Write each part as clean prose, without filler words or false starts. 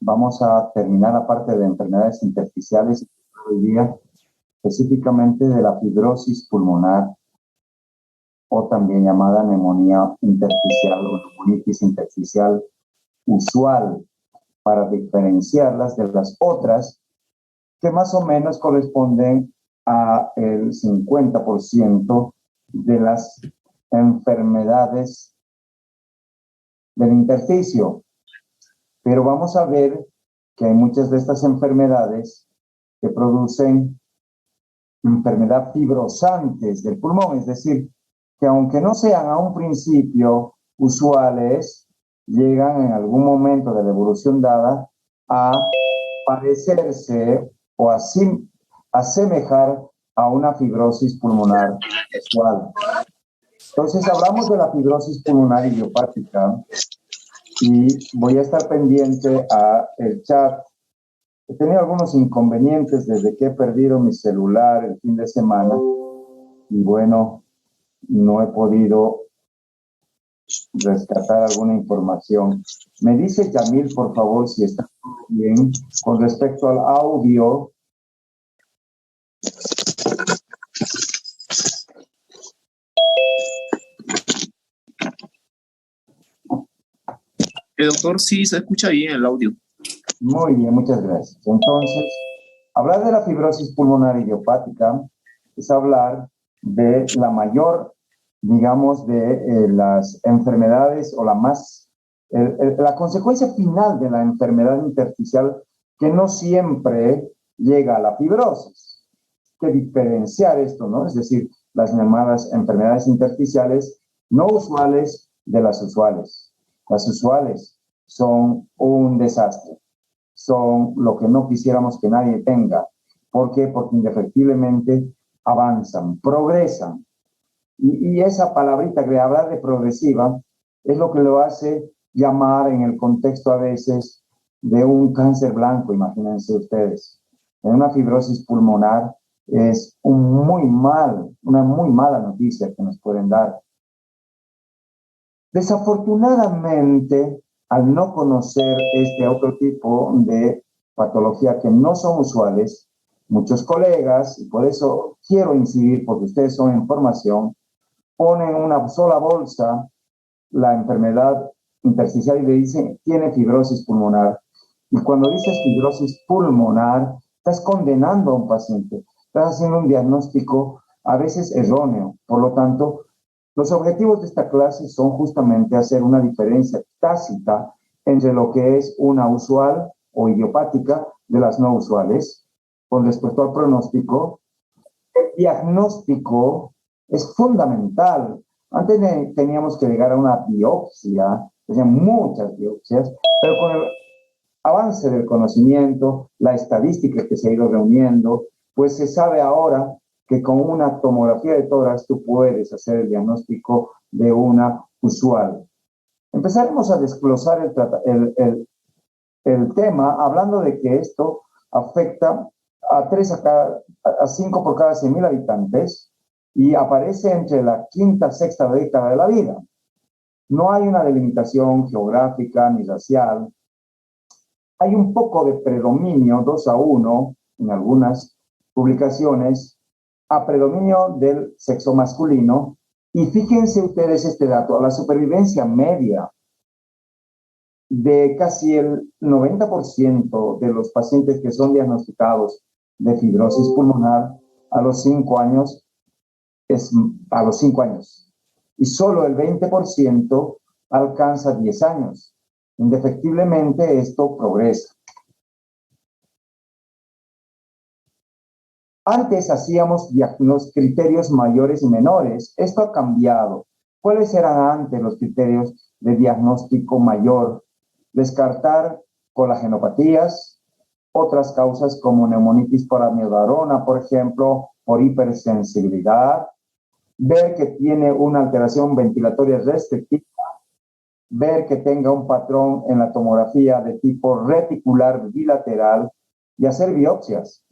Vamos a terminar la parte de enfermedades intersticiales hoy día, específicamente de la fibrosis pulmonar o también llamada neumonía intersticial o neumonitis intersticial usual, para diferenciarlas de las otras que más o menos corresponden a el 50% de las enfermedades del intersticio. Pero vamos a ver que hay muchas de estas enfermedades que producen enfermedad fibrosantes del pulmón, es decir, que aunque no sean a un principio usuales, llegan en algún momento de la evolución dada a parecerse o asemejar a una fibrosis pulmonar usual. Entonces hablamos de la fibrosis pulmonar idiopática y voy a estar pendiente a el chat. He tenido algunos inconvenientes desde que he perdido mi celular el fin de semana y bueno, no he podido rescatar alguna información. Me dice Yamil, por favor, si está bien con respecto al audio. Doctor, sí se escucha bien el audio. Muy bien, muchas gracias. Entonces, hablar de la fibrosis pulmonar idiopática es hablar de la mayor, digamos, de las enfermedades o la consecuencia final de la enfermedad intersticial que no siempre llega a la fibrosis. Hay que diferenciar esto, ¿no? Es decir, las llamadas enfermedades intersticiales no usuales de las usuales. Las usuales son un desastre, son lo que no quisiéramos que nadie tenga. ¿Por qué? Porque indefectiblemente avanzan, progresan. Y esa palabrita que hablar de progresiva es lo que lo hace llamar en el contexto a veces de un cáncer blanco, imagínense ustedes. En una fibrosis pulmonar es una muy mala noticia que nos pueden dar. Desafortunadamente, al no conocer este otro tipo de patología que no son usuales, muchos colegas, y por eso quiero incidir, porque ustedes son en formación, ponen en una sola bolsa la enfermedad intersticial y le dicen, tiene fibrosis pulmonar. Y cuando dices fibrosis pulmonar, estás condenando a un paciente, estás haciendo un diagnóstico a veces erróneo. Por lo tanto, los objetivos de esta clase son justamente hacer una diferencia tácita entre lo que es una usual o idiopática de las no usuales. Con respecto al pronóstico, el diagnóstico es fundamental. Antes teníamos que llegar a una biopsia, tenían muchas biopsias, pero con el avance del conocimiento, la estadística que se ha ido reuniendo, pues se sabe ahora que con una tomografía de tórax tú puedes hacer el diagnóstico de una usual. Empezaremos a desglosar el tema hablando de que esto afecta a 5 por cada 100.000 habitantes y aparece entre la quinta, sexta década de la vida. No hay una delimitación geográfica ni racial. Hay un poco de predominio, 2-1, en algunas publicaciones, a predominio del sexo masculino. Y fíjense ustedes este dato, la supervivencia media de casi el 90% de los pacientes que son diagnosticados de fibrosis pulmonar a los 5 años es a los 5 años. Y solo el 20% alcanza 10 años. Indefectiblemente esto progresa. Antes hacíamos los criterios mayores y menores. Esto ha cambiado. ¿Cuáles eran antes los criterios de diagnóstico mayor? Descartar colagenopatías, otras causas como neumonitis por amiodarona, por ejemplo, por hipersensibilidad, ver que tiene una alteración ventilatoria restrictiva, ver que tenga un patrón en la tomografía de tipo reticular bilateral y hacer biopsias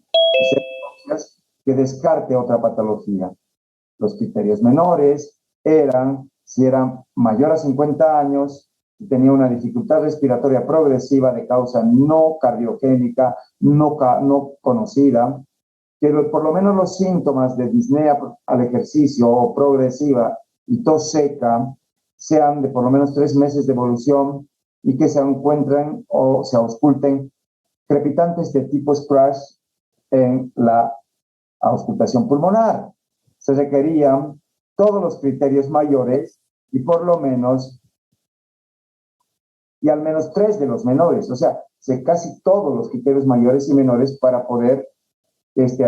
que descarte otra patología. Los criterios menores eran si era mayor a 50 años, si tenía una dificultad respiratoria progresiva de causa no cardiogénica, no conocida, que por lo menos los síntomas de disnea al ejercicio o progresiva y tos seca sean de por lo menos 3 meses de evolución y que se encuentren o se ausculten crepitantes de tipo crash en la auscultación pulmonar. Se requerían todos los criterios mayores y por lo menos, y al menos 3 de los menores, o sea, casi todos los criterios mayores y menores para poder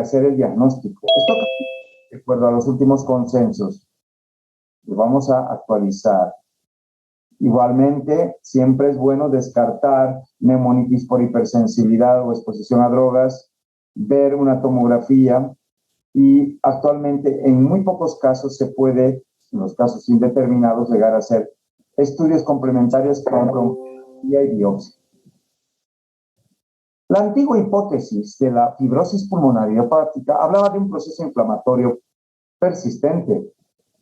hacer el diagnóstico. Esto, de acuerdo a los últimos consensos, lo vamos a actualizar. Igualmente, siempre es bueno descartar neumonitis por hipersensibilidad o exposición a drogas, ver una tomografía y actualmente en muy pocos casos se puede, en los casos indeterminados, llegar a hacer estudios complementarios con broncología y biopsia. La antigua hipótesis de la fibrosis pulmonar idiopática hablaba de un proceso inflamatorio persistente.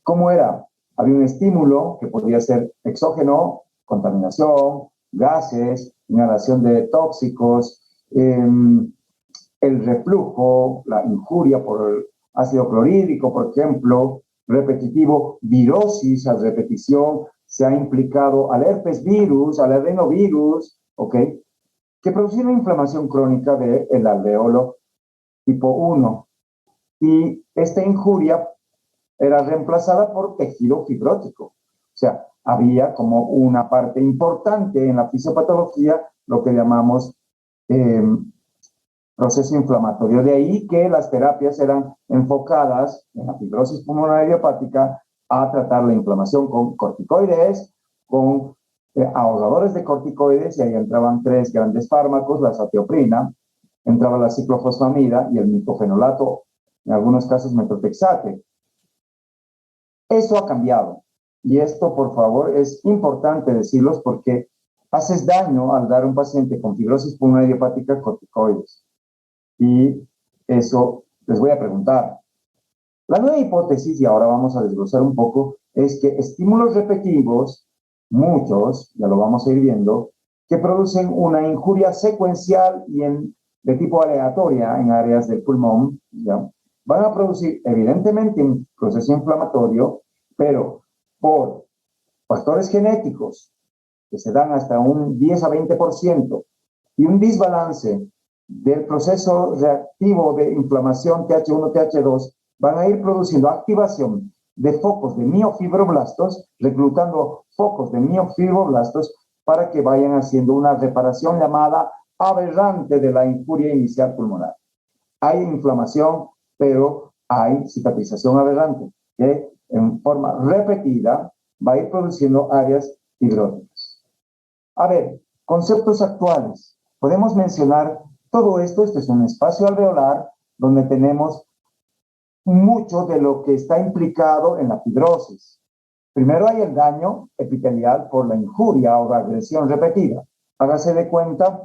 ¿Cómo era? Había un estímulo que podía ser exógeno, contaminación, gases, inhalación de tóxicos, el reflujo, la injuria por ácido clorhídrico, por ejemplo, repetitivo, virosis a repetición, se ha implicado al herpes virus, al adenovirus, ¿ok? Que producía una inflamación crónica del alveolo tipo 1. Y esta injuria era reemplazada por tejido fibrótico. O sea, había como una parte importante en la fisiopatología, lo que llamamos proceso inflamatorio. De ahí que las terapias eran enfocadas en la fibrosis pulmonar idiopática a tratar la inflamación con corticoides, con ahogadores de corticoides, y ahí entraban 3 grandes fármacos, la azatioprina, entraba la ciclofosfamida y el micofenolato, en algunos casos metotrexate. Eso ha cambiado. Y esto, por favor, es importante decirlos porque haces daño al dar a un paciente con fibrosis pulmonar idiopática corticoides. Y eso les voy a preguntar. La nueva hipótesis, y ahora vamos a desglosar un poco, es que estímulos repetitivos, muchos, ya lo vamos a ir viendo, que producen una injuria secuencial y de tipo aleatoria en áreas del pulmón, ¿ya? Van a producir evidentemente un proceso inflamatorio, pero por factores genéticos que se dan hasta un 10 a 20% y un desbalance del proceso reactivo de inflamación TH1, TH2, van a ir produciendo activación de focos de miofibroblastos, reclutando focos de miofibroblastos para que vayan haciendo una reparación llamada aberrante de la injuria inicial pulmonar. Hay inflamación, pero hay cicatrización aberrante, que en forma repetida va a ir produciendo áreas fibróticas. A ver, conceptos actuales. Podemos mencionar todo esto. Este es un espacio alveolar donde tenemos mucho de lo que está implicado en la fibrosis. Primero hay el daño epitelial por la injuria o la agresión repetida. Hágase de cuenta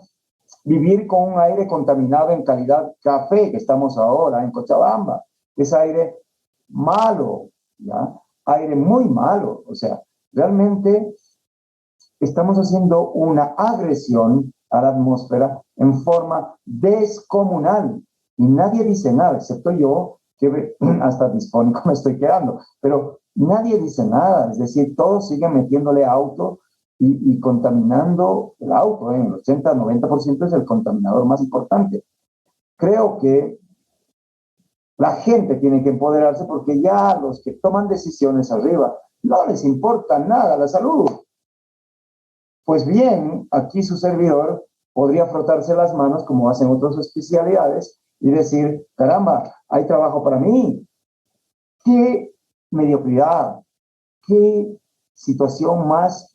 vivir con un aire contaminado en calidad café, que estamos ahora en Cochabamba. Es aire malo, ¿ya? Aire muy malo. O sea, realmente estamos haciendo una agresión a la atmósfera en forma descomunal. Y nadie dice nada, excepto yo, que hasta disfónico me estoy quedando. Pero nadie dice nada, es decir, todos siguen metiéndole auto y contaminando el auto. El 80-90% es el contaminador más importante. Creo que la gente tiene que empoderarse porque ya los que toman decisiones arriba no les importa nada la salud. Pues bien, aquí su servidor podría frotarse las manos como hacen otras especialidades y decir, caramba, hay trabajo para mí. Qué mediocridad, qué situación más,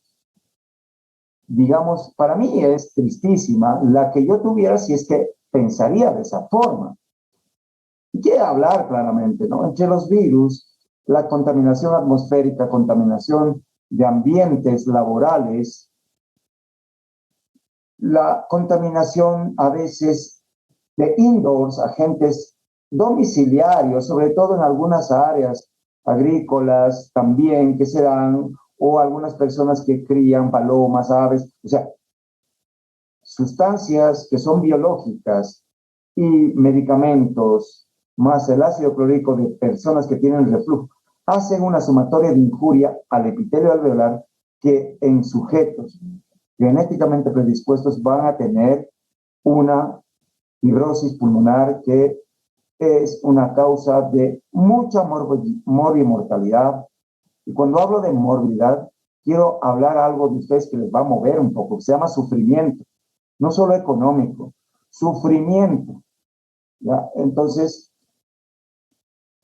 digamos, para mí es tristísima la que yo tuviera si es que pensaría de esa forma. Y quiero hablar claramente, ¿no? Entre los virus, la contaminación atmosférica, contaminación de ambientes laborales, la contaminación a veces de indoors, agentes domiciliarios, sobre todo en algunas áreas agrícolas también que se dan, o algunas personas que crían palomas, aves, o sea, sustancias que son biológicas y medicamentos, más el ácido clorhídrico de personas que tienen reflujo, hacen una sumatoria de injuria al epitelio alveolar que en sujetos genéticamente predispuestos van a tener una fibrosis pulmonar que es una causa de mucha morbimortalidad. Y cuando hablo de morbilidad, quiero hablar algo de ustedes que les va a mover un poco, que se llama sufrimiento, no solo económico, sufrimiento. ¿Ya? Entonces,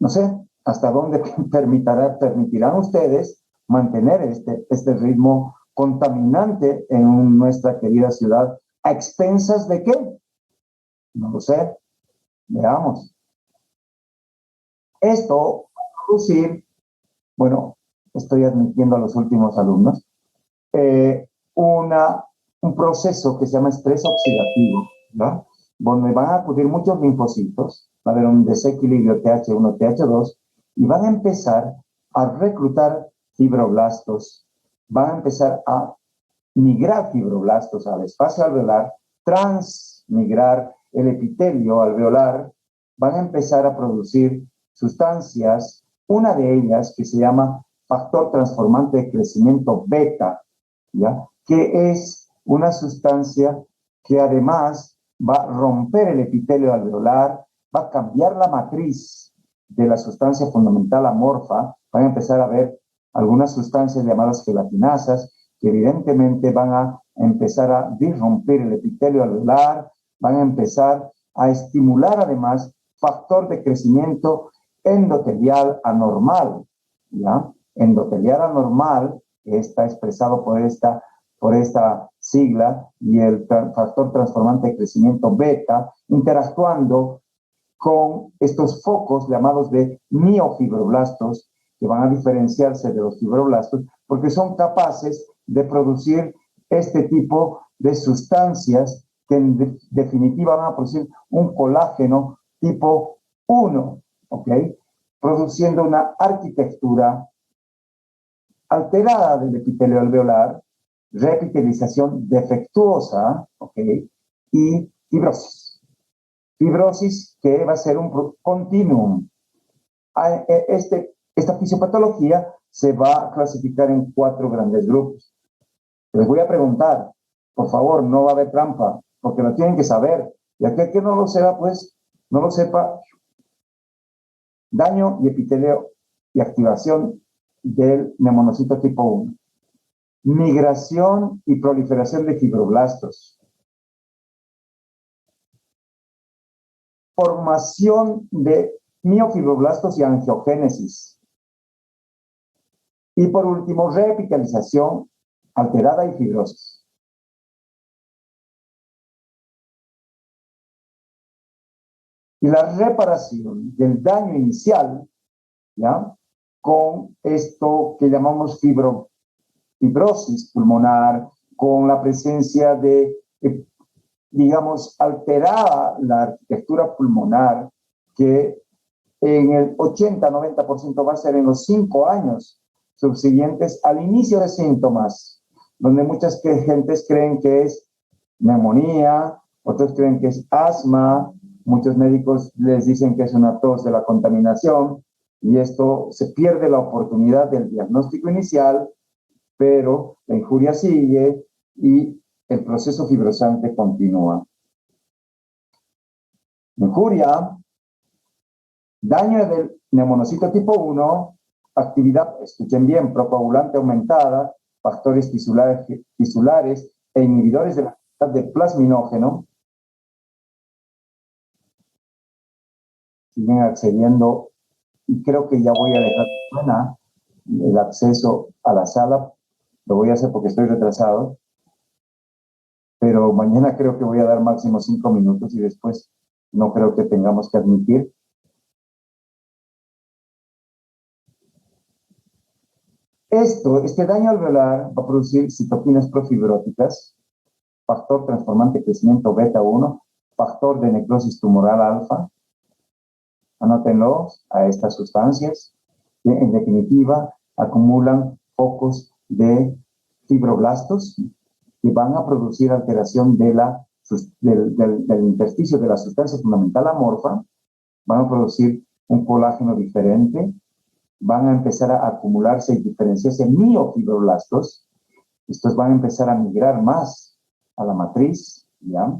no sé hasta dónde permitirán ustedes mantener este ritmo contaminante en nuestra querida ciudad. ¿A expensas de qué? No lo sé. Veamos. Esto va a producir, bueno, estoy admitiendo a los últimos alumnos, un proceso que se llama estrés oxidativo, ¿no? Donde van a acudir muchos linfocitos, va a haber un desequilibrio TH1, TH2, y van a empezar a reclutar fibroblastos, van a empezar a migrar fibroblastos al espacio alveolar, transmigrar el epitelio alveolar, van a empezar a producir sustancias, una de ellas que se llama factor transformante de crecimiento beta, ¿ya? Que es una sustancia que además va a romper el epitelio alveolar, va a cambiar la matriz de la sustancia fundamental amorfa, van a empezar a ver algunas sustancias llamadas gelatinasas, que evidentemente van a empezar a disrumpir el epitelio alveolar, van a empezar a estimular además factor de crecimiento endotelial anormal, ¿ya? Endotelial anormal, que está expresado por esta sigla, y el factor transformante de crecimiento beta, interactuando con estos focos llamados de miofibroblastos, que van a diferenciarse de los fibroblastos, porque son capaces de producir este tipo de sustancias que en definitiva van a producir un colágeno tipo 1, ¿ok? Produciendo una arquitectura alterada del epitelio alveolar, reepitelización defectuosa, ¿ok? Y fibrosis. Fibrosis que va a ser un continuum. Esta fisiopatología se va a clasificar en 4 grandes grupos. Les voy a preguntar, por favor, no va a haber trampa, porque lo tienen que saber. Y aquel que no lo sepa, pues, no lo sepa. Daño y epitelio y activación del neomonocito tipo 1. Migración y proliferación de fibroblastos. Formación de miofibroblastos y angiogénesis. Y por último, reepitelización alterada y fibrosis. Y la reparación del daño inicial, ¿ya? Con esto que llamamos fibrosis pulmonar, con la presencia de, digamos, alterada la arquitectura pulmonar, que en el 80-90% va a ser en los 5 años subsiguientes al inicio de síntomas, donde muchas gentes creen que es neumonía, otros creen que es asma, muchos médicos les dicen que es una tos de la contaminación, y esto se pierde la oportunidad del diagnóstico inicial, pero la injuria sigue y el proceso fibrosante continúa. Injuria, daño del neumonocito tipo 1, actividad, escuchen bien, procoagulante aumentada, factores tisulares e inhibidores de la actividad de plasminógeno. Siguen accediendo, y creo que ya voy a dejar buena el acceso a la sala. Lo voy a hacer porque estoy retrasado, pero mañana creo que voy a dar máximo 5 minutos y después no creo que tengamos que admitir. Este daño alveolar va a producir citoquinas profibróticas, factor transformante de crecimiento beta 1, factor de necrosis tumoral alfa. Anótenlo a estas sustancias, que en definitiva acumulan focos de fibroblastos que van a producir alteración del intersticio de la sustancia fundamental amorfa, van a producir un colágeno diferente, van a empezar a acumularse y diferenciarse miofibroblastos. Estos van a empezar a migrar más a la matriz, ¿ya?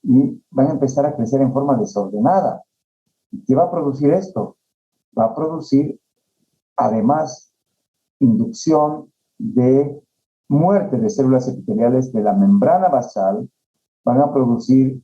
Y van a empezar a crecer en forma desordenada. ¿Y qué va a producir esto? Va a producir, además, inducción de muerte de células epiteliales de la membrana basal, van a producir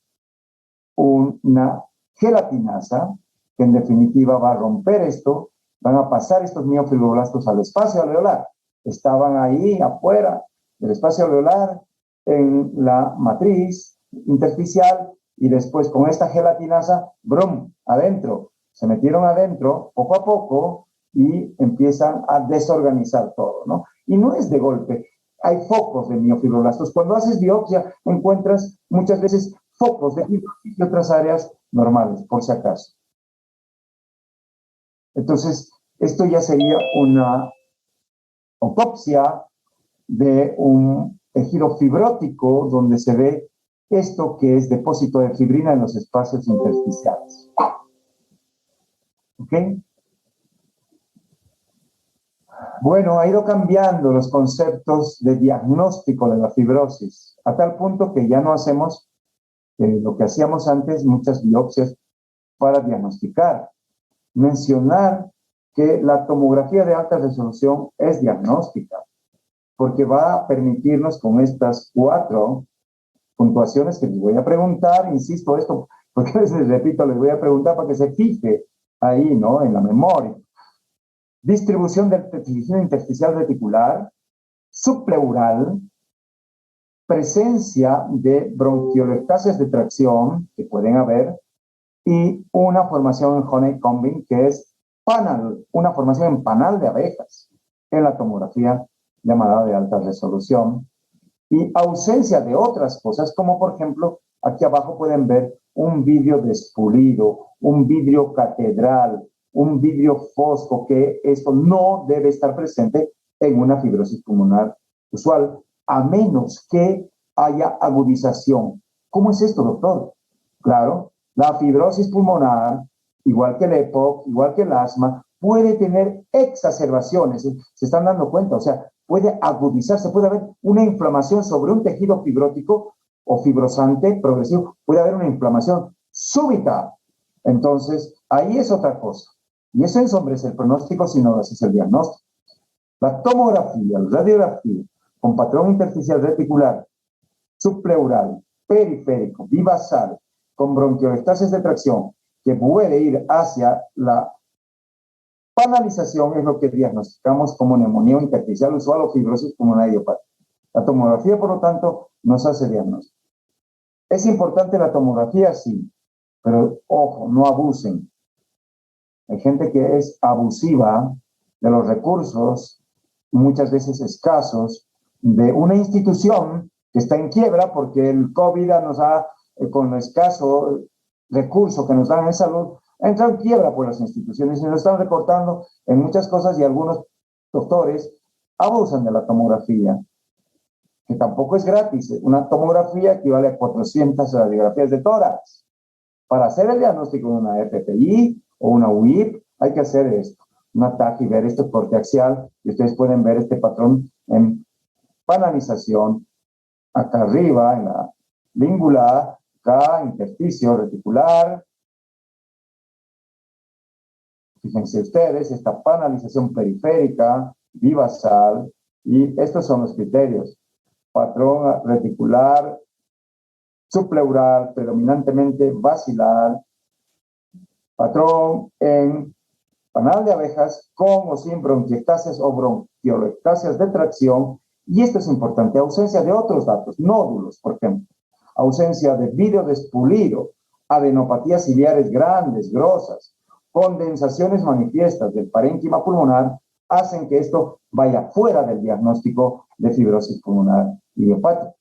una gelatinasa que en definitiva va a romper esto, van a pasar estos miofibroblastos al espacio alveolar. Estaban ahí afuera del espacio alveolar en la matriz intersticial y después con esta gelatinasa, ¡brum!, adentro. Se metieron adentro poco a poco y empiezan a desorganizar todo, ¿no? Y no es de golpe. Hay focos de miofibroblastos. Cuando haces biopsia, encuentras muchas veces focos de fibrosis y otras áreas normales, por si acaso. Entonces, esto ya sería una autopsia de un tejido fibrótico donde se ve esto que es depósito de fibrina en los espacios intersticiales. ¿Ok? Bueno, ha ido cambiando los conceptos de diagnóstico de la fibrosis, a tal punto que ya no hacemos lo que hacíamos antes, muchas biopsias para diagnosticar. Mencionar que la tomografía de alta resolución es diagnóstica, porque va a permitirnos con estas 4 puntuaciones que les voy a preguntar, insisto esto, porque les repito, les voy a preguntar para que se fije ahí, ¿no?, en la memoria. Distribución del tejido intersticial reticular, subpleural, presencia de bronquiolectasias de tracción, que pueden haber, y una formación en honeycombing, que es panal, una formación en panal de abejas, en la tomografía llamada de alta resolución, y ausencia de otras cosas, como por ejemplo, aquí abajo pueden ver un vidrio despulido, un vidrio catedral, un vidrio fosco, que esto no debe estar presente en una fibrosis pulmonar usual, a menos que haya agudización. ¿Cómo es esto, doctor? Claro, la fibrosis pulmonar, igual que el EPOC, igual que el asma, puede tener exacerbaciones, se están dando cuenta, o sea, puede agudizarse, puede haber una inflamación sobre un tejido fibrótico o fibrosante progresivo, puede haber una inflamación súbita. Entonces, ahí es otra cosa. Y eso ensombrece el pronóstico, si no haces el diagnóstico. La tomografía, la radiografía, con patrón intersticial reticular, subpleural, periférico, bivasal, con bronquiolestasis de tracción, que puede ir hacia la panalización, es lo que diagnosticamos como neumonía intersticial usual o fibrosis pulmonar idiopática. La tomografía, por lo tanto, nos hace diagnóstico. ¿Es importante la tomografía? Sí, pero ojo, no abusen. Hay gente que es abusiva de los recursos, muchas veces escasos, de una institución que está en quiebra porque el COVID nos ha, con el escaso recurso que nos dan en salud, entra en quiebra por las instituciones y nos están recortando en muchas cosas, y algunos doctores abusan de la tomografía, que tampoco es gratis. Una tomografía equivale a 400 radiografías de tórax. Para hacer el diagnóstico de una FPI o una UIP hay que hacer esto, un ataque y ver este corte axial, y ustedes pueden ver este patrón en panalización acá arriba en la língula, acá intersticio reticular. Fíjense ustedes, esta panalización periférica, bivasal, y estos son los criterios. Patrón reticular, subpleural, predominantemente basilar, patrón en panal de abejas con o sin bronquiectasias o bronquiolectasias de tracción, y esto es importante, ausencia de otros datos, nódulos, por ejemplo, ausencia de vidrio despulido, adenopatías ciliares grandes, grosas, condensaciones manifiestas del parénquima pulmonar, hacen que esto vaya fuera del diagnóstico de fibrosis pulmonar idiopática.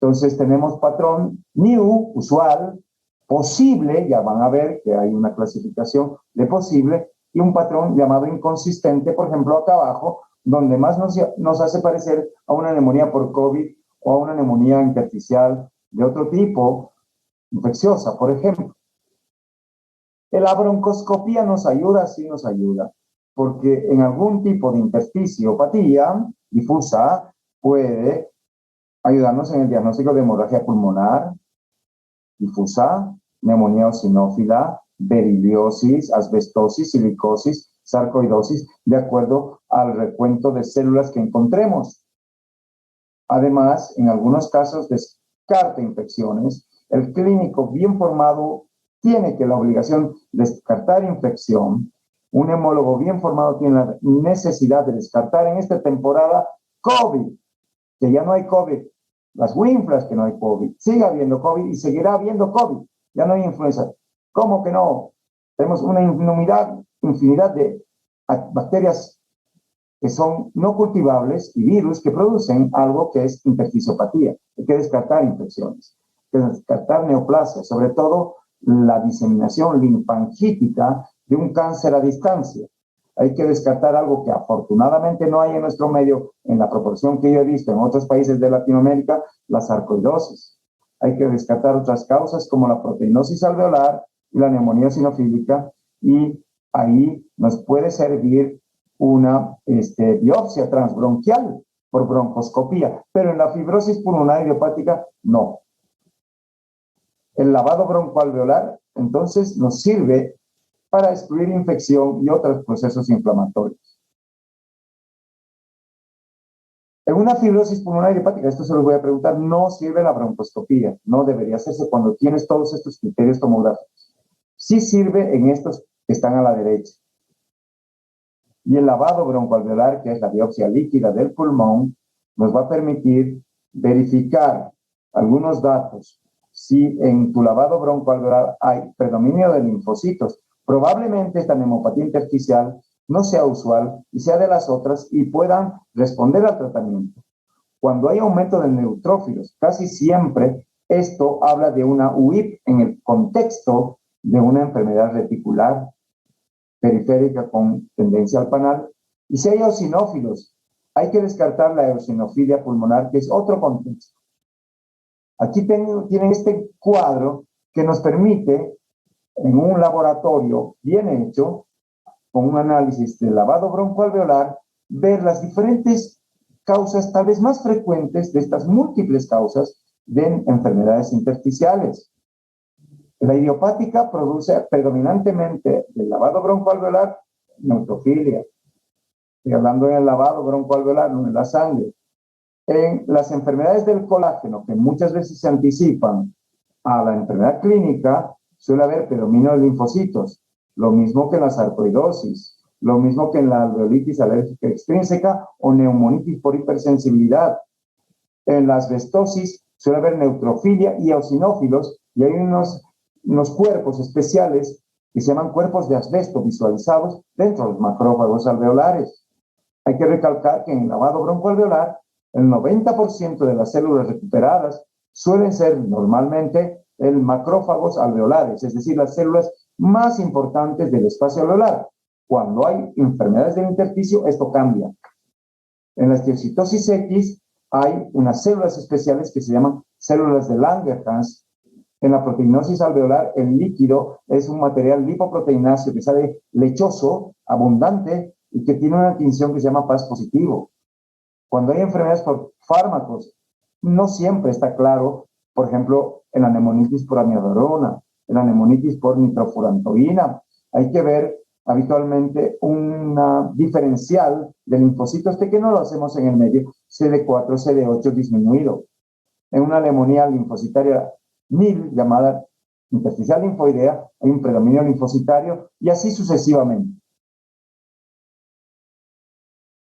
Entonces tenemos patrón new, usual, posible, ya van a ver que hay una clasificación de posible, y un patrón llamado inconsistente, por ejemplo, acá abajo, donde más nos hace parecer a una neumonía por COVID o a una neumonía intersticial de otro tipo, infecciosa, por ejemplo. La broncoscopía nos ayuda, sí nos ayuda, porque en algún tipo de intersticiopatía difusa puede ayudarnos en el diagnóstico de hemorragia pulmonar difusa, neumonía eosinófila, beriliosis, asbestosis, silicosis, sarcoidosis, de acuerdo al recuento de células que encontremos. Además, en algunos casos descarta infecciones. El clínico bien formado tiene que la obligación de descartar infección. Un hemólogo bien formado tiene la necesidad de descartar en esta temporada COVID, que ya no hay COVID. Las winflas que no hay COVID. Sigue habiendo COVID y seguirá habiendo COVID. Ya no hay influenza. ¿Cómo que no? Tenemos una infinidad de bacterias que son no cultivables y virus que producen algo que es intersticiopatía. Hay que descartar infecciones, hay que descartar neoplasias, sobre todo la diseminación linfangítica de un cáncer a distancia. Hay que descartar algo que afortunadamente no hay en nuestro medio en la proporción que yo he visto en otros países de Latinoamérica, la sarcoidosis. Hay que descartar otras causas como la proteinosis alveolar y la neumonía eosinofílica, y ahí nos puede servir una biopsia transbronquial por broncoscopía, pero en la fibrosis pulmonar idiopática no. El lavado broncoalveolar entonces nos sirve para excluir infección y otros procesos inflamatorios. En una fibrosis pulmonar idiopática, esto se lo voy a preguntar, no sirve la broncoscopía, no debería hacerse cuando tienes todos estos criterios tomográficos. Sí sirve en estos que están a la derecha. Y el lavado broncoalveolar, que es la biopsia líquida del pulmón, nos va a permitir verificar algunos datos. Si en tu lavado broncoalveolar hay predominio de linfocitos, probablemente esta neumopatía intersticial no sea usual y sea de las otras y puedan responder al tratamiento. Cuando hay aumento de neutrófilos, casi siempre esto habla de una UIP en el contexto de una enfermedad reticular periférica con tendencia al panal. Y si hay eosinófilos, hay que descartar la eosinofilia pulmonar, que es otro contexto. Aquí tienen este cuadro que nos permite, en un laboratorio bien hecho, con un análisis de lavado broncoalveolar, ver las diferentes causas tal vez más frecuentes de estas múltiples causas de enfermedades intersticiales. La idiopática produce predominantemente del lavado broncoalveolar neutrofilia. Estoy hablando en el lavado broncoalveolar, no en la sangre. En las enfermedades del colágeno, que muchas veces se anticipan a la enfermedad clínica, suele haber predominio de linfocitos. Lo mismo que en la sarcoidosis, lo mismo que en la alveolitis alérgica extrínseca o neumonitis por hipersensibilidad. En la asbestosis suele haber neutrofilia y eosinófilos, y hay unos cuerpos especiales que se llaman cuerpos de asbesto visualizados dentro de los macrófagos alveolares. Hay que recalcar que en el lavado broncoalveolar, el 90% de las células recuperadas suelen ser normalmente macrófagos alveolares, es decir, las células más importantes del espacio alveolar. Cuando hay enfermedades del intersticio, esto cambia. En la esteocitosis X hay unas células especiales que se llaman células de Langerhans. En la proteinosis alveolar, el líquido es un material lipoproteináceo que sale lechoso, abundante y que tiene una tinción que se llama Paz positivo. Cuando hay enfermedades por fármacos, no siempre está claro, por ejemplo, en la neumonitis por amiodarona, en la neumonitis por nitrofurantoína. Hay que ver habitualmente una diferencial de linfocitos que no lo hacemos en el medio, CD4, CD8 disminuido. En una neumonía linfocitaria NIL, llamada intersticial linfoidea, hay un predominio linfocitario y así sucesivamente.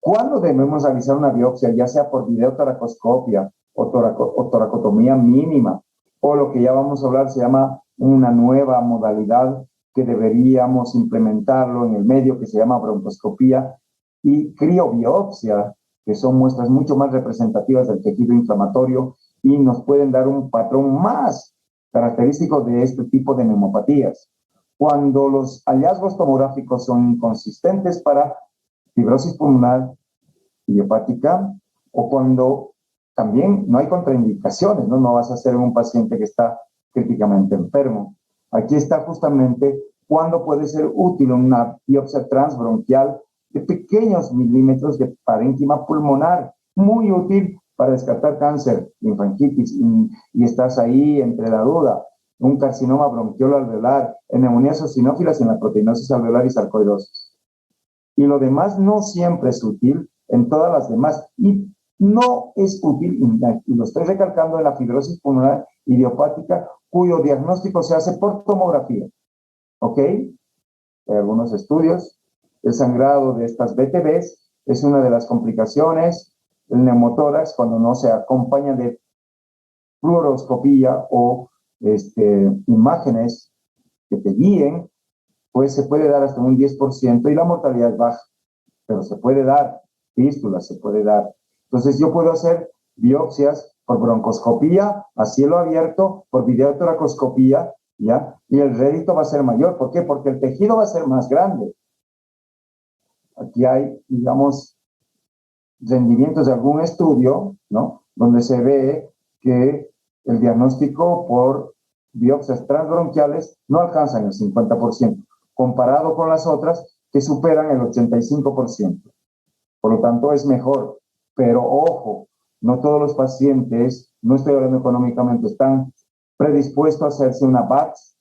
¿Cuándo debemos realizar una biopsia, ya sea por videotoracoscopia o toracotomía mínima, o lo que ya vamos a hablar se llama una nueva modalidad que deberíamos implementarlo en el medio, que se llama broncoscopía y criobiopsia, que son muestras mucho más representativas del tejido inflamatorio y nos pueden dar un patrón más característico de este tipo de neumopatías? Cuando los hallazgos tomográficos son inconsistentes para fibrosis pulmonar idiopática, o cuando también no hay contraindicaciones, ¿no? No vas a hacer un paciente que está críticamente enfermo. Aquí está justamente cuándo puede ser útil una biopsia transbronquial de pequeños milímetros de parénquima pulmonar, muy útil para descartar cáncer, linfangitis, y estás ahí entre la duda, un carcinoma bronquiolo-alveolar, en neumonías eosinófilas, en la proteinosis alveolar y sarcoidosis. Y lo demás no siempre es útil en todas las demás. Y no es útil, y lo estoy recalcando, en la fibrosis pulmonar idiopática, cuyo diagnóstico se hace por tomografía. ¿Ok? Hay algunos estudios. El sangrado de estas BTBs es una de las complicaciones. El neumotórax, cuando no se acompaña de fluoroscopía o imágenes que te guíen, pues se puede dar hasta un 10% y la mortalidad es baja, pero se puede dar fístulas, se puede dar. Entonces yo puedo hacer biopsias por broncoscopía a cielo abierto, por videotoracoscopía, ¿ya? Y el rédito va a ser mayor. ¿Por qué? Porque el tejido va a ser más grande. Aquí hay, digamos, rendimientos de algún estudio, ¿no? Donde se ve que el diagnóstico por biopsias transbronquiales no alcanzan el 50%, comparado con las otras que superan el 85%. Por lo tanto, es mejor. Pero ojo, no todos los pacientes, no estoy hablando económicamente, están predispuestos a hacerse una VATS.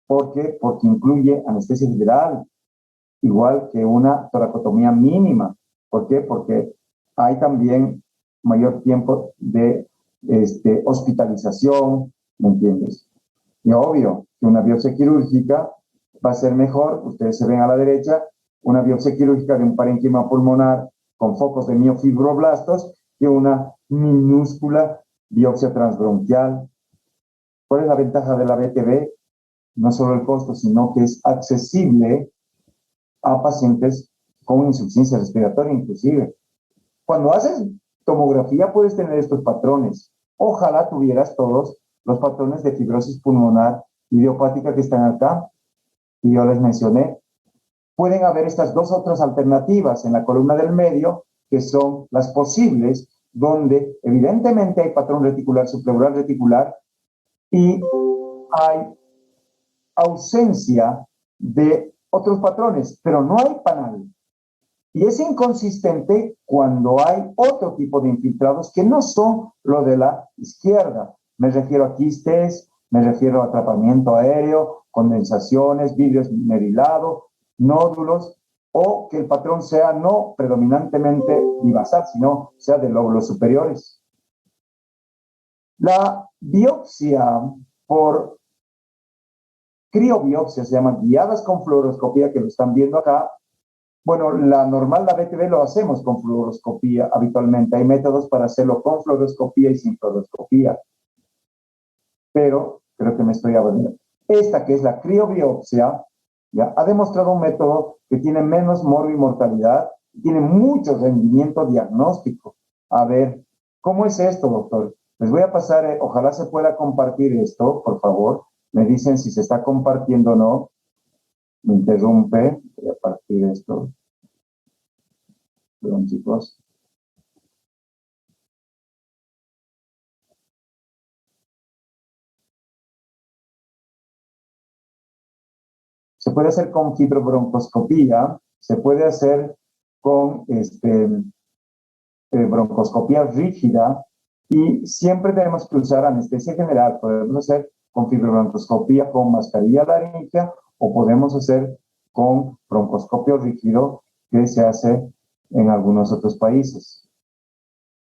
¿Por qué? Porque incluye anestesia general, igual que una toracotomía mínima. ¿Por qué? Porque hay también mayor tiempo de hospitalización, ¿me entiendes? Y obvio que una biopsia quirúrgica va a ser mejor, ustedes se ven a la derecha, una biopsia quirúrgica de un parénquima pulmonar con focos de miofibroblastos que una minúscula biopsia transbronquial. ¿Cuál es la ventaja de la BTB? No solo el costo, sino que es accesible a pacientes con insuficiencia respiratoria inclusive. Cuando haces tomografía puedes tener estos patrones. Ojalá tuvieras todos los patrones de fibrosis pulmonar idiopática que están acá, y yo les mencioné. Pueden haber estas dos otras alternativas en la columna del medio, que son las posibles, donde evidentemente hay patrón reticular, subpleural reticular, y hay ausencia de otros patrones, pero no hay panal. Y es inconsistente cuando hay otro tipo de infiltrados que no son lo de la izquierda. Me refiero a quistes, me refiero a atrapamiento aéreo, condensaciones, vidrio esmerilado, nódulos, o que el patrón sea no predominantemente bivasal, sino sea de lóbulos superiores. La biopsia por criobiopsia, se llaman guiadas con fluoroscopía, que lo están viendo acá. Bueno, la normal, la BTB, lo hacemos con fluoroscopía habitualmente. Hay métodos para hacerlo con fluoroscopía y sin fluoroscopía. Pero creo que me estoy abriendo. Esta, que es la criobiopsia, ¿ya? Ha demostrado un método que tiene menos mortalidad, tiene mucho rendimiento diagnóstico. A ver, ¿cómo es esto, doctor? Les voy a pasar, ojalá se pueda compartir esto, por favor. Me dicen si se está compartiendo o no. Me interrumpe. Voy a partir esto. Perdón, chicos. Se puede hacer con fibrobroncoscopía, se puede hacer con broncoscopía rígida, y siempre tenemos que usar anestesia general. Podemos hacer con fibrobroncoscopía con mascarilla laríngea, o podemos hacer con broncoscopio rígido, que se hace en algunos otros países.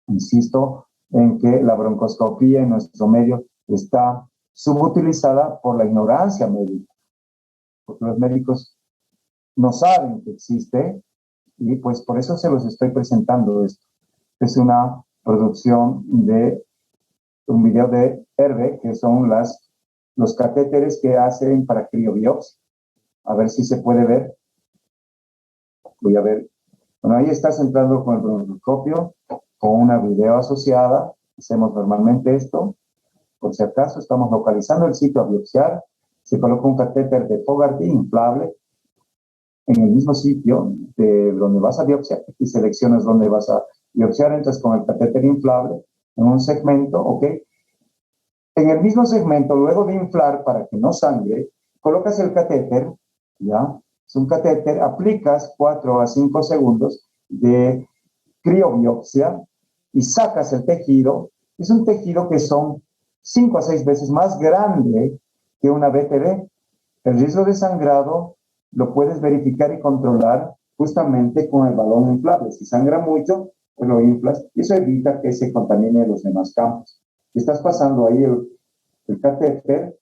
Insisto en que la broncoscopía en nuestro medio está subutilizada por la ignorancia médica, porque los médicos no saben que existe, y pues por eso se los estoy presentando esto. Es una producción de un video de Herbe, que son los catéteres que hacen para criobiopsia. A ver si se puede ver. Voy a ver. Bueno, ahí está entrando con el broncoscopio, con una video asociada. Hacemos normalmente esto. Por si acaso, estamos localizando el sitio a biopsiar. Se coloca un catéter de Fogarty inflable. en el mismo sitio de donde vas a biopsiar, y seleccionas dónde vas a biopsiar, entras con el catéter inflable en un segmento, ¿ok? En el mismo segmento, luego de inflar para que no sangre, colocas el catéter, ¿ya? Es un catéter, aplicas 4 a 5 segundos de criobiopsia y sacas el tejido. Es un tejido que son 5 a 6 veces más grande que una BTD. El riesgo de sangrado lo puedes verificar y controlar justamente con el balón inflable. Si sangra mucho, pues lo inflas y eso evita que se contamine los demás campos. Y estás pasando ahí el catéter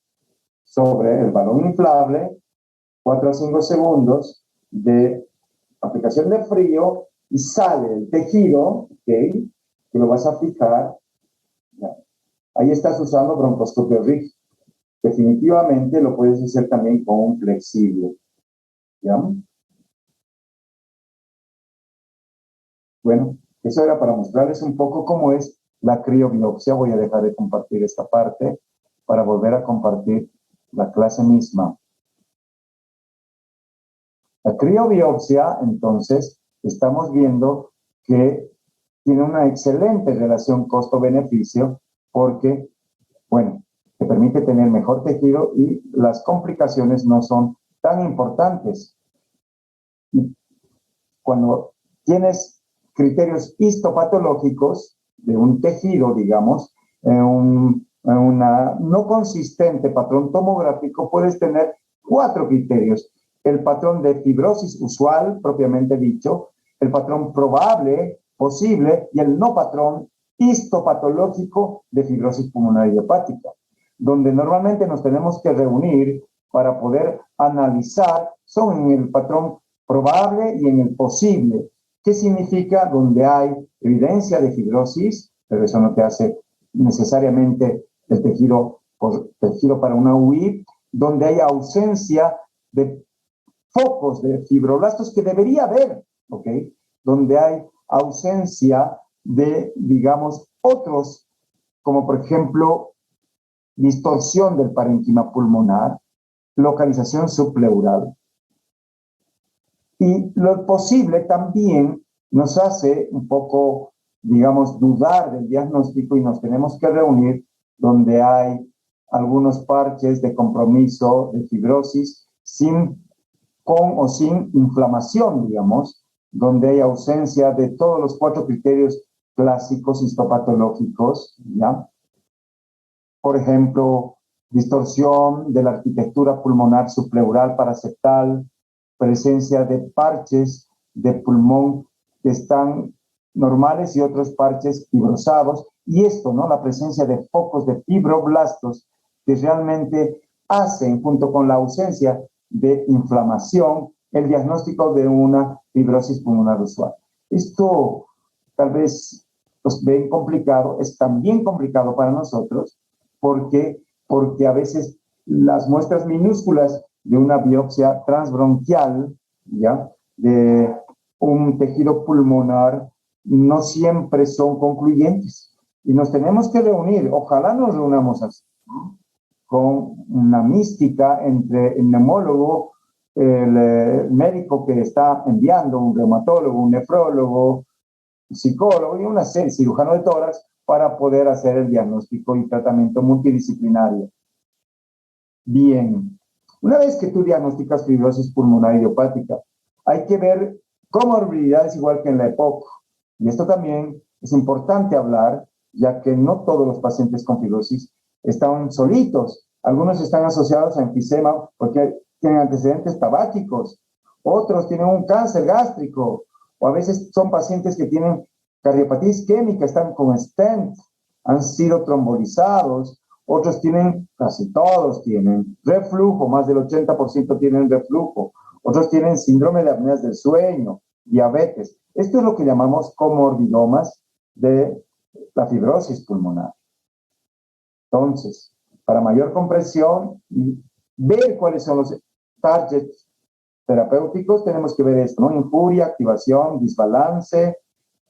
sobre el balón inflable, 4 a 5 segundos de aplicación de frío y sale el tejido, ¿ok? Que lo vas a fijar. ¿Ya? Ahí estás usando broncoscopio rígido. Definitivamente lo puedes hacer también con un flexible. ¿Ya? Bueno, eso era para mostrarles un poco cómo es la criobiopsia. Voy a dejar de compartir esta parte para volver a compartir la clase misma. La criobiopsia, entonces, estamos viendo que tiene una excelente relación costo-beneficio porque, bueno, te permite tener mejor tejido y las complicaciones no son tan importantes. Y cuando tienes criterios histopatológicos de un tejido, digamos, una no consistente patrón tomográfico, puedes tener 4 criterios. El patrón de fibrosis usual, propiamente dicho, el patrón probable, posible, y el no patrón histopatológico de fibrosis pulmonar idiopática, donde normalmente nos tenemos que reunir para poder analizar, son en el patrón probable y en el posible. ¿Qué significa? Donde hay evidencia de fibrosis, pero eso no te hace necesariamente el tejido para una UIP, donde hay ausencia de focos de fibroblastos que debería haber, ¿ok? Donde hay ausencia de, digamos, otros, como por ejemplo, distorsión del parénquima pulmonar, localización subpleural. Y lo posible también nos hace un poco, digamos, dudar del diagnóstico y nos tenemos que reunir donde hay algunos parches de compromiso de fibrosis con o sin inflamación, digamos, donde hay ausencia de todos los 4 criterios clásicos histopatológicos, ¿ya? Por ejemplo, distorsión de la arquitectura pulmonar subpleural paraseptal, presencia de parches de pulmón que están normales y otros parches fibrosados, y esto, ¿no? La presencia de focos de fibroblastos que realmente hacen, junto con la ausencia de inflamación, el diagnóstico de una fibrosis pulmonar usual. Esto tal vez los ven complicado, es también complicado para nosotros, porque a veces las muestras minúsculas de una biopsia transbronquial, ¿ya? De un tejido pulmonar, no siempre son concluyentes. Y nos tenemos que reunir, ojalá nos reunamos así, ¿no? Con una mística entre el neumólogo, el médico que está enviando, un reumatólogo, un nefrólogo, un psicólogo y una serie, cirujano de tórax, para poder hacer el diagnóstico y tratamiento multidisciplinario. Bien, una vez que tú diagnosticas fibrosis pulmonar idiopática, hay que ver comorbilidades igual que en la EPOC. Y esto también es importante hablar, ya que no todos los pacientes con fibrosis están solitos. Algunos están asociados a enfisema porque tienen antecedentes tabáquicos. Otros tienen un cáncer gástrico. O a veces son pacientes que tienen cardiopatía isquémica, están con stent, han sido trombolizados. Otros tienen, casi todos tienen reflujo, más del 80% tienen reflujo. Otros tienen síndrome de apneas del sueño, diabetes. Esto es lo que llamamos comorbidomas de la fibrosis pulmonar. Entonces, para mayor comprensión y ver cuáles son los targets terapéuticos, tenemos que ver esto, ¿no? Injuria, activación, desbalance,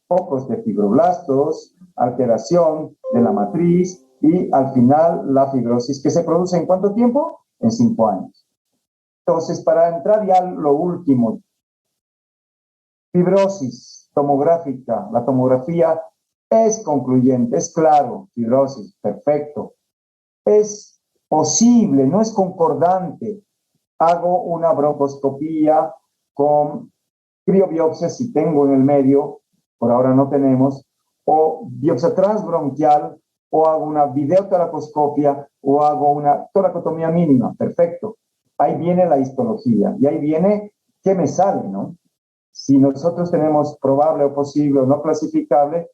focos de fibroblastos, alteración de la matriz y al final la fibrosis que se produce ¿en cuánto tiempo? En 5 años. Entonces, para entrar ya a lo último Fibrosis tomográfica. La tomografía es concluyente, es claro. Fibrosis, perfecto. Es posible, no es concordante. Hago una broncoscopía con criobiopsia si tengo en el medio, por ahora no tenemos, o biopsia transbronquial, o hago una videotoracoscopia, o hago una toracotomía mínima. Perfecto. Ahí viene la histología y ahí viene qué me sale, ¿no? Si nosotros tenemos probable o posible o no clasificable,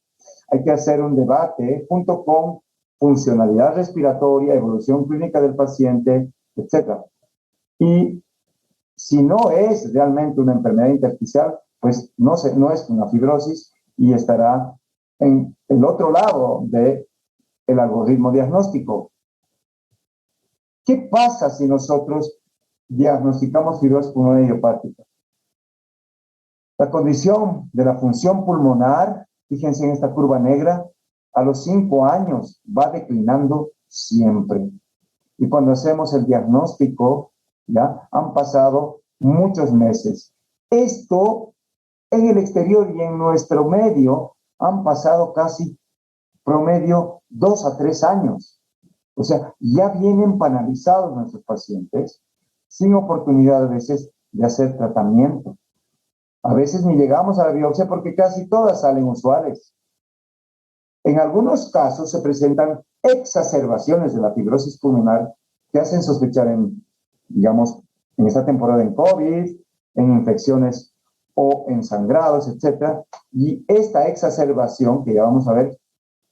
hay que hacer un debate junto con funcionalidad respiratoria, evolución clínica del paciente, etc. Y si no es realmente una enfermedad intersticial, pues no es una fibrosis y estará en el otro lado del algoritmo diagnóstico. ¿Qué pasa si nosotros diagnosticamos fibrosis pulmonar idiopática? La condición de la función pulmonar, fíjense en esta curva negra, a los 5 años va declinando siempre. Y cuando hacemos el diagnóstico, ya han pasado muchos meses. Esto en el exterior y en nuestro medio han pasado casi promedio 2 a 3 años. O sea, ya vienen penalizados nuestros pacientes sin oportunidad a veces de hacer tratamiento. A veces ni llegamos a la biopsia porque casi todas salen usuales. En algunos casos se presentan exacerbaciones de la fibrosis pulmonar que hacen sospechar digamos, en esta temporada en COVID, en infecciones o en sangrados, etc. Y esta exacerbación, que ya vamos a ver,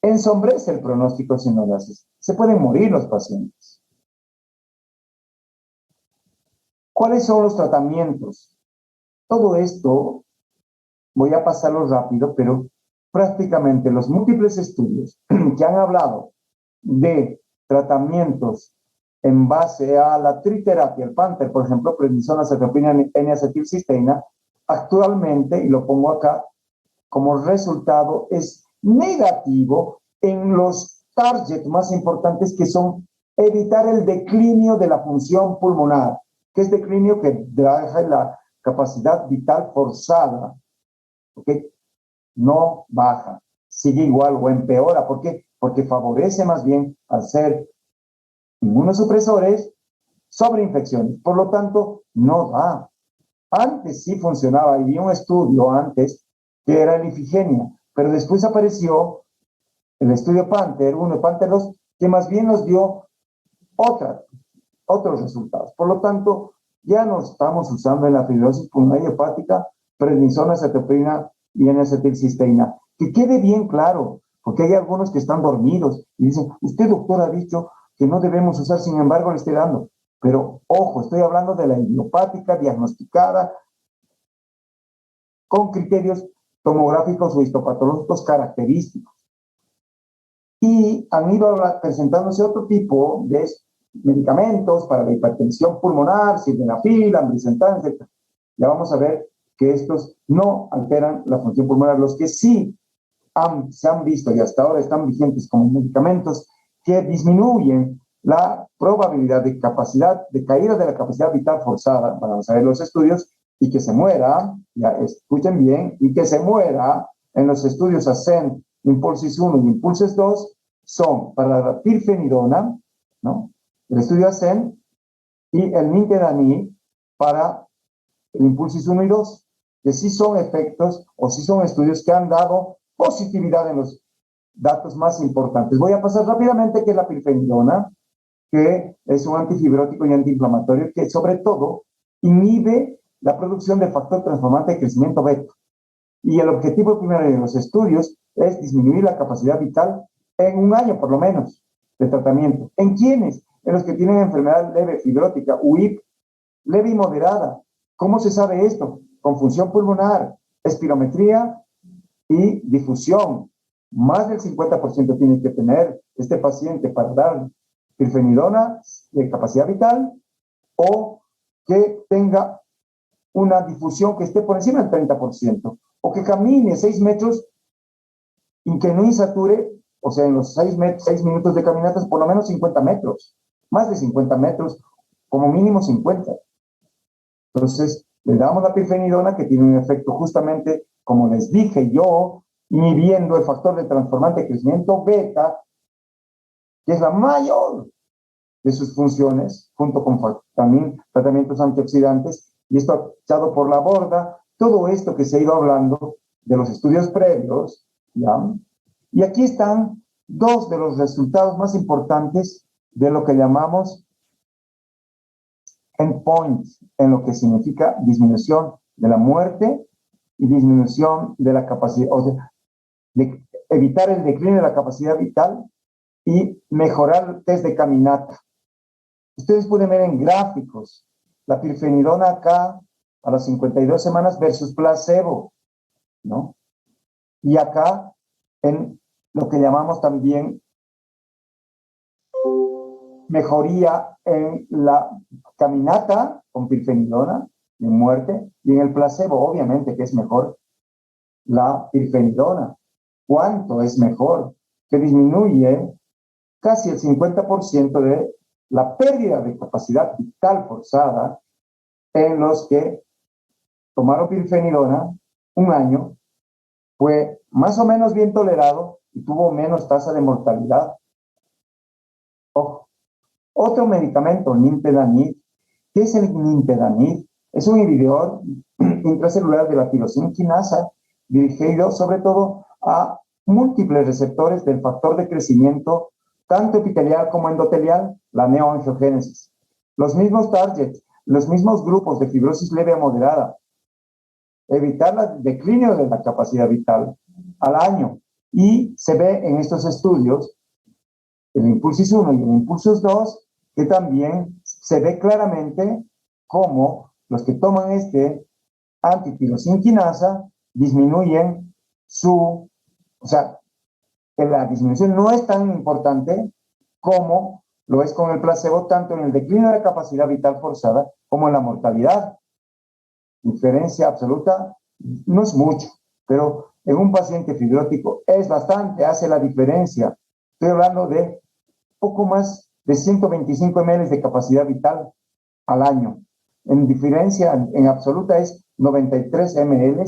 ensombrece el pronóstico si no lo haces. Se pueden morir los pacientes. ¿Cuáles son los tratamientos? Todo esto, voy a pasarlo rápido, pero prácticamente los múltiples estudios que han hablado de tratamientos en base a la triterapia, el PANTER, por ejemplo, prednisona, cetropina, N-acetilcisteína, actualmente, y lo pongo acá, como resultado es negativo en los targets más importantes, que son evitar el declinio de la función pulmonar, que es declinio que deja la capacidad vital forzada, ¿ok? No baja, sigue igual o empeora. ¿Por qué? Porque favorece más bien al ser inmunosupresores sobre infecciones. Por lo tanto, no da. Antes sí funcionaba, y vi un estudio antes que era el Ifigenia, pero después apareció el estudio PANTER 1 y PANTER 2, que más bien nos dio otros resultados. Por lo tanto, ya no estamos usando en la fibrosis pulmonar idiopática prednisona, cetropina y N-acetilcisteína. Que quede bien claro, porque hay algunos que están dormidos y dicen, usted, doctor, ha dicho que no debemos usar, sin embargo, le estoy dando. Pero, ojo, estoy hablando de la idiopática diagnosticada con criterios tomográficos o histopatológicos característicos. Y han ido presentándose otro tipo de medicamentos para la hipertensión pulmonar, sildenafil, ambrisentan, etc. Ya vamos a ver que estos no alteran la función pulmonar. Los que sí se han visto y hasta ahora están vigentes como medicamentos que disminuyen la probabilidad de caída de la capacidad vital forzada, vamos a ver los estudios, y que se muera, ya escuchen bien, y que se muera en los estudios ASCEND, Impulsis 1 y Impulses 2, son para la pirfenidona, ¿no? El estudio ASCEND, y el nintedanib para el Impulsis 1 y 2, que sí son efectos o sí son estudios que han dado positividad en los datos más importantes. Voy a pasar rápidamente que es la pirfenidona, que es un antifibrótico y antiinflamatorio que sobre todo inhibe la producción de factor transformante de crecimiento beta. Y el objetivo primero de los estudios es disminuir la capacidad vital en 1 año por lo menos de tratamiento. ¿En quiénes? En los que tienen enfermedad leve fibrótica, UIP, leve y moderada. ¿Cómo se sabe esto? Con función pulmonar, espirometría y difusión. Más del 50% tiene que tener este paciente para dar pirfenidona de capacidad vital, o que tenga una difusión que esté por encima del 30%, o que camine 6 metros y que no insature, o sea, en los 6 minutos de caminatas, por lo menos 50 metros, más de 50 metros, como mínimo 50. Entonces, Le damos la pirfenidona, que tiene un efecto justamente, como les dije yo, inhibiendo el factor de transformante de crecimiento beta, que es la mayor de sus funciones, junto con también tratamientos antioxidantes, y esto echado por la borda, todo esto que se ha ido hablando de los estudios previos, ¿ya? Y aquí están dos de los resultados más importantes de lo que llamamos endpoints, en lo que significa disminución de la muerte y disminución de la capacidad, o sea, de evitar el decline de la capacidad vital y mejorar el test de caminata. Ustedes pueden ver en gráficos la pirfenidona acá a las 52 semanas versus placebo, ¿no? Y acá en lo que llamamos también mejoría en la caminata con pirfenidona de muerte y en el placebo, obviamente que es mejor la pirfenidona. ¿Cuánto es mejor? Que disminuye casi el 50% de la pérdida de capacidad vital forzada en los que tomaron pirfenidona un año, fue más o menos bien tolerado y tuvo menos tasa de mortalidad. Ojo. Otro medicamento, nintedanib. ¿Qué es el nintedanib? Es un inhibidor intracelular de la tirosina quinasa dirigido sobre todo a múltiples receptores del factor de crecimiento tanto epitelial como endotelial, la neoangiogénesis. Los mismos targets, los mismos grupos de fibrosis leve a moderada, evitar el declinio de la capacidad vital al año. Y se ve en estos estudios, el Impulsis 1 y el Impulsus 2, que también se ve claramente cómo los que toman este antitirosina quinasa disminuyen su, o sea, que la disminución no es tan importante como lo es con el placebo, tanto en el declino de la capacidad vital forzada como en la mortalidad. Diferencia absoluta no es mucho, pero en un paciente fibrótico es bastante, hace la diferencia. Estoy hablando de poco más de 125 ml de capacidad vital al año. En diferencia, en absoluta es 93 ml.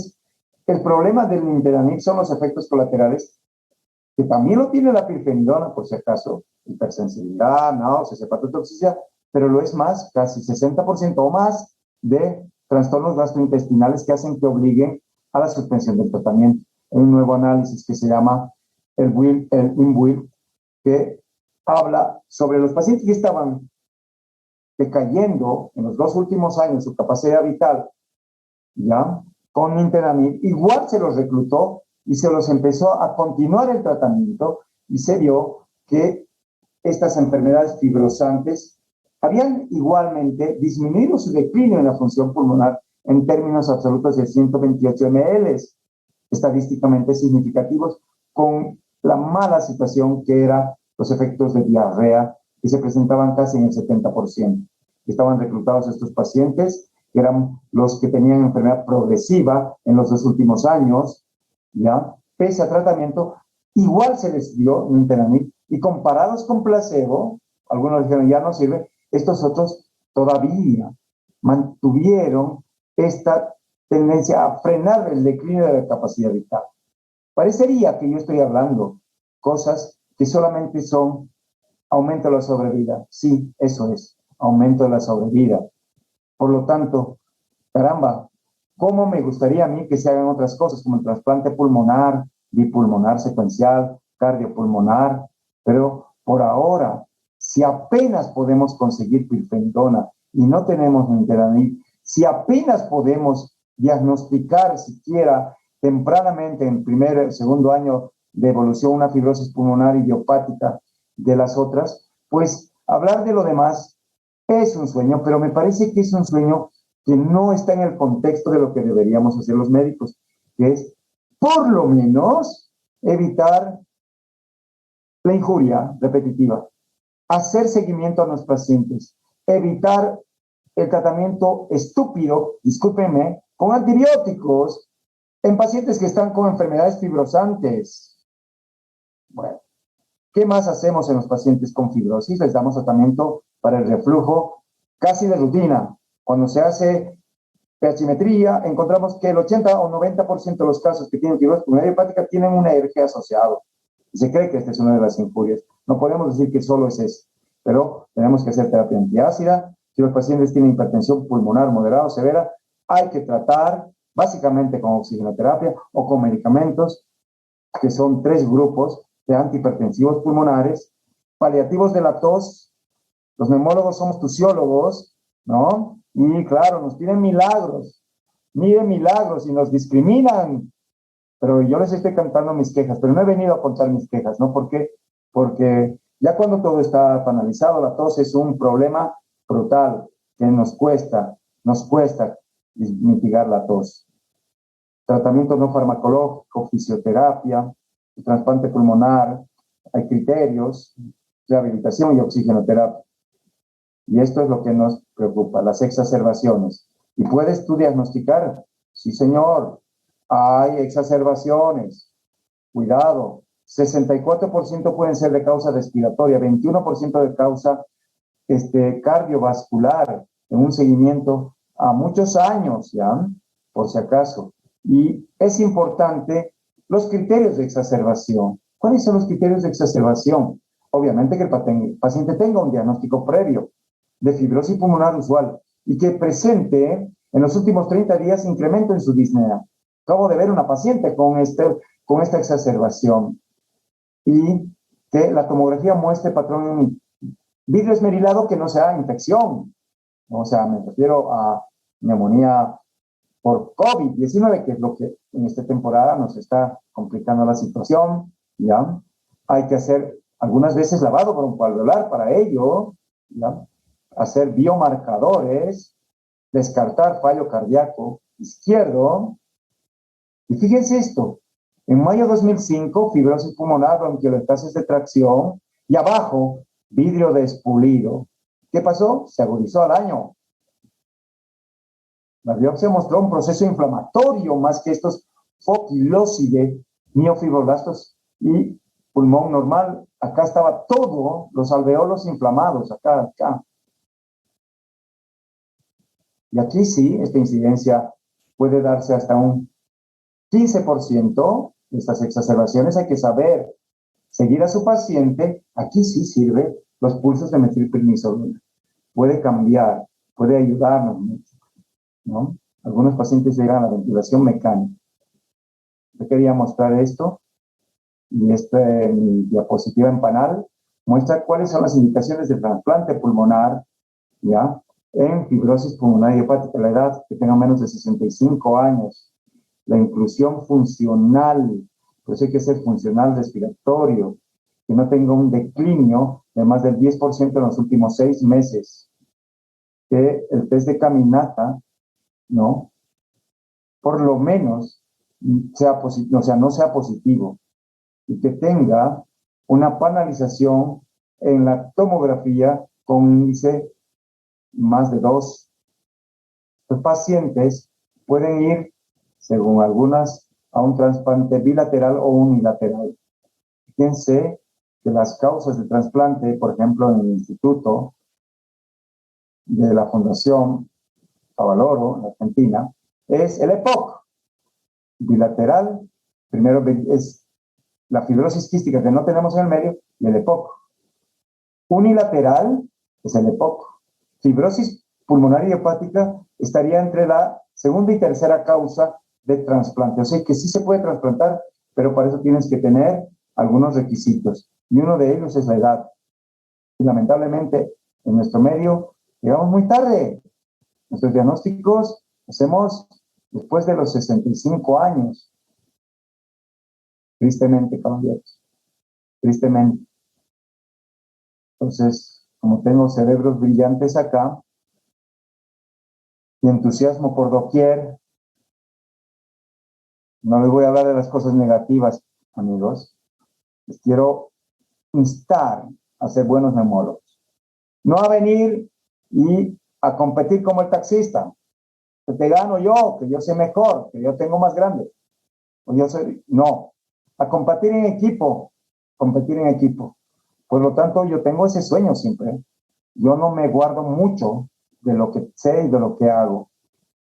El problema del nintedanib son los efectos colaterales, que también lo tiene la pirfenidona, por si acaso, hipersensibilidad, náuseas, hepatotoxicidad, pero lo es más, casi 60% o más de trastornos gastrointestinales que hacen que obliguen a la suspensión del tratamiento. Hay un nuevo análisis que se llama el INWIL, que habla sobre los pacientes que estaban decayendo en los 2 últimos años su capacidad vital, ¿ya? Con nintedanib, igual se los reclutó y se los empezó a continuar el tratamiento y se vio que estas enfermedades fibrosantes habían igualmente disminuido su declinio en la función pulmonar en términos absolutos de 128 ml, estadísticamente significativos, con la mala situación que eran los efectos de diarrea que se presentaban casi en el 70%. Estaban reclutados estos pacientes, que eran los que tenían enfermedad progresiva en los 2 últimos años, ¿ya? Pese a tratamiento, igual se les dio nintedanib, y comparados con placebo, algunos dijeron ya no sirve, estos otros todavía mantuvieron esta tendencia a frenar el declive de la capacidad vital. Parecería que yo estoy hablando cosas que solamente son aumento de la sobrevida. Sí, eso es, aumento de la sobrevida. Por lo tanto, caramba, ¿cómo me gustaría a mí que se hagan otras cosas como el trasplante pulmonar, bipulmonar secuencial, cardiopulmonar? Pero por ahora, si apenas podemos conseguir pirfenidona y no tenemos nintedanib, si apenas podemos diagnosticar siquiera tempranamente en primer o segundo año de evolución una fibrosis pulmonar idiopática de las otras, pues hablar de lo demás es un sueño, pero me parece que es un sueño que no está en el contexto de lo que deberíamos hacer los médicos, que es por lo menos evitar la injuria repetitiva, hacer seguimiento a los pacientes, evitar el tratamiento estúpido, discúlpenme, con antibióticos en pacientes que están con enfermedades fibrosantes. Bueno, ¿qué más hacemos en los pacientes con fibrosis? Les damos tratamiento para el reflujo casi de rutina. Cuando se hace pH-metría, encontramos que el 80 o 90% de los casos que tienen fibrosis pulmonar hepática tienen un ERG asociado. Y se cree que esta es una de las injurias. No podemos decir que solo es eso, pero tenemos que hacer terapia antiácida. Si los pacientes tienen hipertensión pulmonar moderada o severa, hay que tratar básicamente con oxigenoterapia o con medicamentos, que son 3 grupos de antihipertensivos pulmonares, paliativos de la tos. Los neumólogos somos tusiólogos, ¿no? Y claro, nos piden milagros, miren milagros y nos discriminan, pero yo les estoy cantando mis quejas, pero no he venido a contar mis quejas, ¿no? ¿Por qué? Porque ya cuando todo está analizado, la tos es un problema brutal que nos cuesta mitigar la tos. Tratamiento no farmacológico, fisioterapia, trasplante pulmonar, hay criterios, rehabilitación y oxigenoterapia. Y esto es lo que nos preocupa, las exacerbaciones. ¿Y puedes tú diagnosticar? Sí, señor, hay exacerbaciones. Cuidado, 64% pueden ser de causa respiratoria, 21% de causa cardiovascular, en un seguimiento a muchos años, ¿ya? Por si acaso. Y es importante los criterios de exacerbación. ¿Cuáles son los criterios de exacerbación? Obviamente que el paciente tenga un diagnóstico previo de fibrosis pulmonar usual y que presente en los últimos 30 días incremento en su disnea. Acabo de ver una paciente con esta exacerbación y que la tomografía muestre patrón vidrio esmerilado que no sea infección. O sea, me refiero a neumonía por COVID-19, que es lo que en esta temporada nos está complicando la situación, ¿ya? Hay que hacer algunas veces lavado broncoalveolar para ello, ¿ya? Hacer biomarcadores, descartar fallo cardíaco izquierdo. Y fíjense esto, en mayo de 2005, fibrosis pulmonar, bronquiolectasis de tracción, y abajo, vidrio despulido. ¿Qué pasó? Se agudizó al año. La biopsia mostró un proceso inflamatorio más que estos foquilócide, miofibroblastos y pulmón normal. Acá estaba todo, los alveolos inflamados, acá. Y aquí sí, esta incidencia puede darse hasta un 15% de estas exacerbaciones. Hay que saber seguir a su paciente. Aquí sí sirve los pulsos de metilprednisolona. Puede cambiar, puede ayudarnos mucho, ¿no? Algunos pacientes llegan a la ventilación mecánica. Yo quería mostrar esto y mi diapositiva en panel muestra cuáles son las indicaciones de trasplante pulmonar, ¿ya? En fibrosis pulmonar hepática, la edad que tenga menos de 65 años, la inclusión funcional, pues hay que ser funcional respiratorio, que no tenga un declinio de más del 10% en los últimos 6 meses, que el test de caminata, ¿no? Por lo menos sea positivo, o sea, no sea positivo, y que tenga una panalización en la tomografía con índice más de 2. Los pacientes pueden ir, según algunas, a un trasplante bilateral o unilateral. Fíjense que las causas de trasplante, por ejemplo, en el instituto de la Fundación Favaloro, en Argentina, es el EPOC. Bilateral, primero es la fibrosis quística que no tenemos en el medio y el EPOC. Unilateral es el EPOC. Fibrosis pulmonar y hepática estaría entre la segunda y tercera causa de trasplante. O sea que sí se puede trasplantar, pero para eso tienes que tener algunos requisitos. Y uno de ellos es la edad. Y lamentablemente, en nuestro medio, llegamos muy tarde. Nuestros diagnósticos hacemos después de los 65 años. Tristemente, caballeros. Tristemente. Entonces, como tengo cerebros brillantes acá y entusiasmo por doquier, no les voy a hablar de las cosas negativas, amigos. Les quiero instar a ser buenos neumólogos. No a venir y a competir como el taxista. Que te gano yo, que yo sé mejor, que yo tengo más grande. O yo soy, no. A competir en equipo. Competir en equipo. Por lo tanto, yo tengo ese sueño siempre. Yo no me guardo mucho de lo que sé y de lo que hago.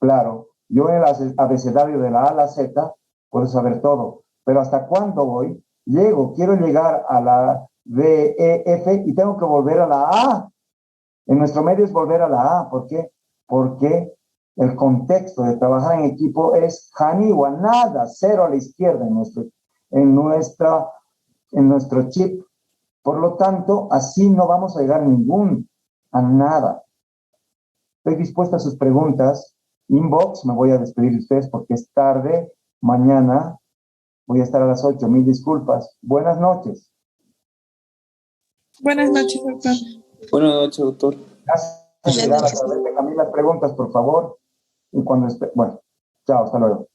Claro, yo en el abecedario de la A a la Z puedo saber todo, pero ¿hasta cuándo voy? Quiero llegar a la D, E, F y tengo que volver a la A. En nuestro medio es volver a la A. ¿Por qué? Porque el contexto de trabajar en equipo es Haniwa, nada, cero a la izquierda en, nuestra, en nuestro chip. Por lo tanto, así no vamos a llegar a nada. Estoy dispuesta a sus preguntas. Inbox, me voy a despedir de ustedes porque es tarde. Mañana voy a estar a las 8. Mil disculpas. Buenas noches. Buenas noches, doctor. Buenas noches, doctor. Gracias, a través de Camila, preguntas, por favor. Y bueno, chao, hasta luego.